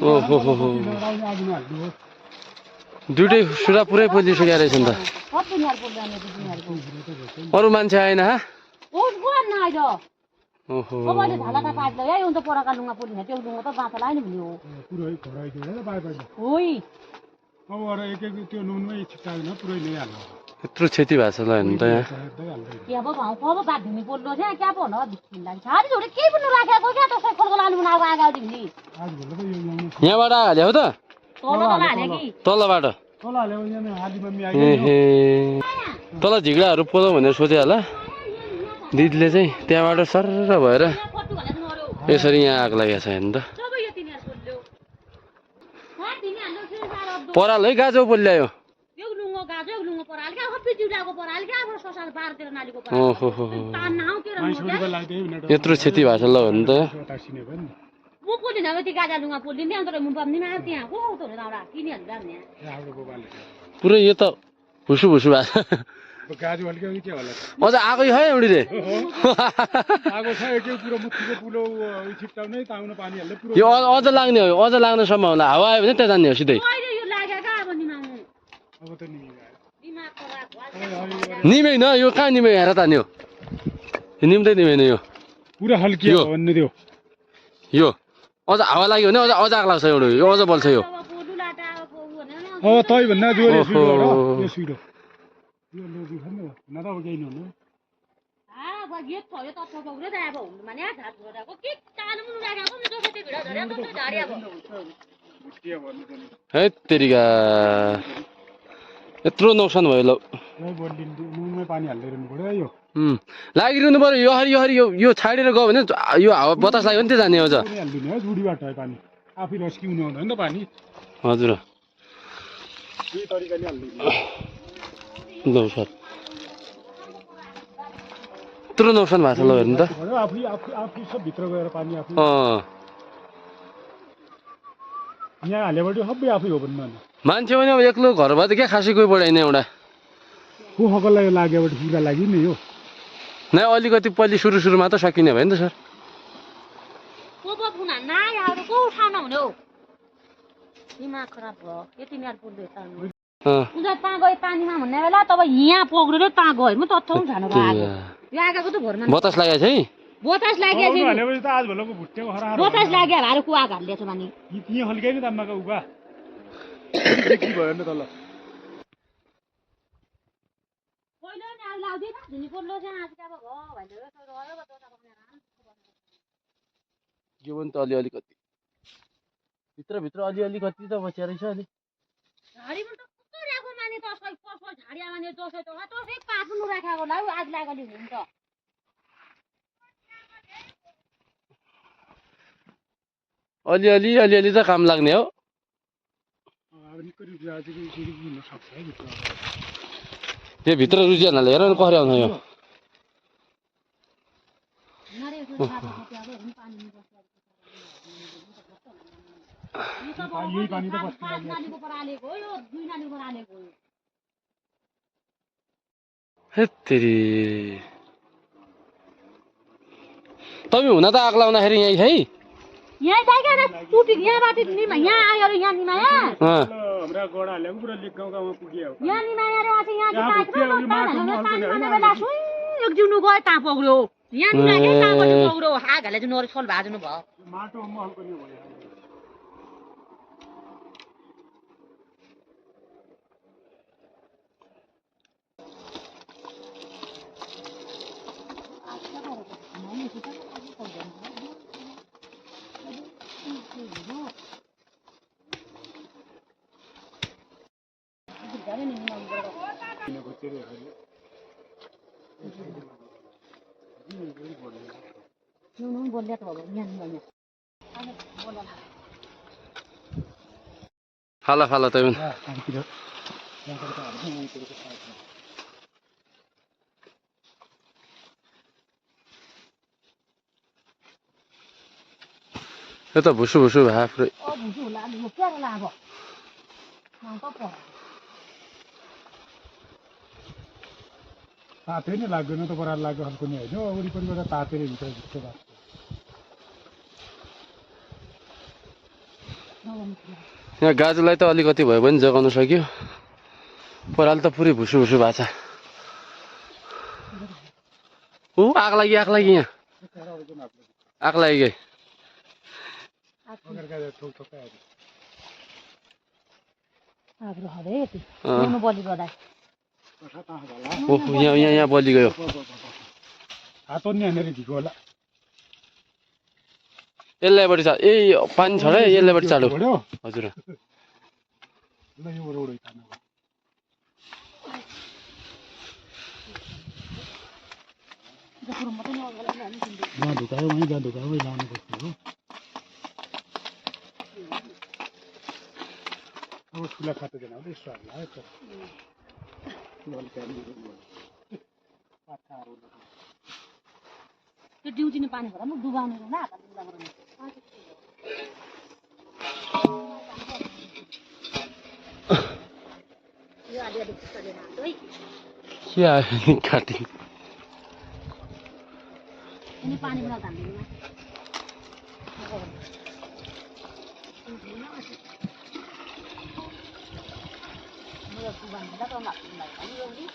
ओहो हो हो दुईटै सुरा पुरै पोलिसक्यो रहेछ नि त अरू मान्छे आएन हा ओहो यत्रो क्षति भएको छ ल हेर्नु त यहाँ यहाँबाट हाल्यो त तलबाट तल झिग्राहरू पोलो भनेर सोचे होला दिदीले चाहिँ त्यहाँबाट सर्र भएर यसरी यहाँ आग लागेको छ हेर्नु त पराल है गाजो पोल्यायो यत्रो क्षति भएको छ ल भन्नु त पुरै यो त भुसु भुसु भएको अझ आगो है एउटीले यो अझ लाग्ने हो अझ लाग्ने सम्भावना हावा आयो भने त्यहाँ जाने हो सिधै निमेन यो कहाँ निमे हेर त नि हो निम्दै निमेन यो पुरा हल्कियो भन्ने थियो यो अझ हावा लाग्यो भने अझ आग लाग्छ एउटा यो अझ बल्छ यो अब तै भन्दा जोरे सुइरो हो यो सुइरो यो लोजी खन्नु न त अब केही नहुनु है तेरिका यत्रो नोक्सान भयो ल पानी हाल्दै रहनु पर्यो यो लागिरहनु पर्यो यो हरि यो हरि यो छाडेर गयो भने यो हावा बतास लाग्यो भने त्यो जाने हो हाल्दिने हो जुडीबाट पानी आफै रस्किउनु आउँदैन नि त पानी हजुर यही तरिकाले हाल्दिने ल सर यत्रो नोक्सान भएको छ ल हेर्नु त आफै सब भित्र गएर पानी आफै यहाँ हालेबाट सबै आफै हो भन्नु मान्छे पनि अब एक्लो घर भए त क्या खासै कोही पढाइन एउटा को हकलाई लागेबाट पुरा लाग्यो नि यो नै अलिकति पहिले सुरुमा त सकिने भयो नि त सर बतास लागेको छ है बतास लाग्यो हालेपछि त आज भोलको भुट्टेको खरा बतास लाग्यो भारो कुवा हाल्दैछ भने यहाँ हल्काइ नि दाममाका उगा देखि भयो नि तल यो पनि त अलिअलि कति भित्र अलिअलि कति त बचिया रहेछ अलि अलिअलि त काम लाग्ने हो यो भित्र रुजिहाल्नाले हेर न कसरी आउँछ यो हेत्तेरी तपाईँ हुन त आग लाउँदाखेरि यहीँ है यहाँ जाइगा टुटी यहाँबाट निमा यहाँ आयो रे यहाँ निमा हमरा गोडाले पुरा लेक गाउँमा पुग्यो यहाँ निमा रे चाहिँ यहाँ चाहिँ एक जुनु गयो ता पग्रो यहाँ निमा के ता पग्रो हागले जुन नरे छोल भाजुनु भयो माटो महल पनि भयो फाला त यो त भुसु भुसु भए पुरै तातै नै लाग्दैन त बराल लाग्यो हल्को नि होइन वरिपरिबाट तातेर हुन्छ जस्तो लाग्छ यहाँ गाजुलाई त अलिकति भए पनि जगाउन सक्यो पराल त पुरै भुसु भुसु भएको छ ऊ आग लागि यहाँ आग लागि गए ओहो यहाँ बलि गयो हात नि हानेर ढिको होला यसलाईबाट ए पानी छ र यसलाईबाट चालु हजुर ल यो रोड तान्नु जहाँ ढुकायो वहीँ जहाँ ढुकायो वहीँ लानुपर्छ हो अब ठुला खातो जान आउँदै यसो लाग्यो त्यो ड्युटीने पानी भएर म डुबाउने ना यो अलि अलि चलेन है के आयो काटी ini पानी बना तान्दिनु म डुबाउने त नमाग्नु लागि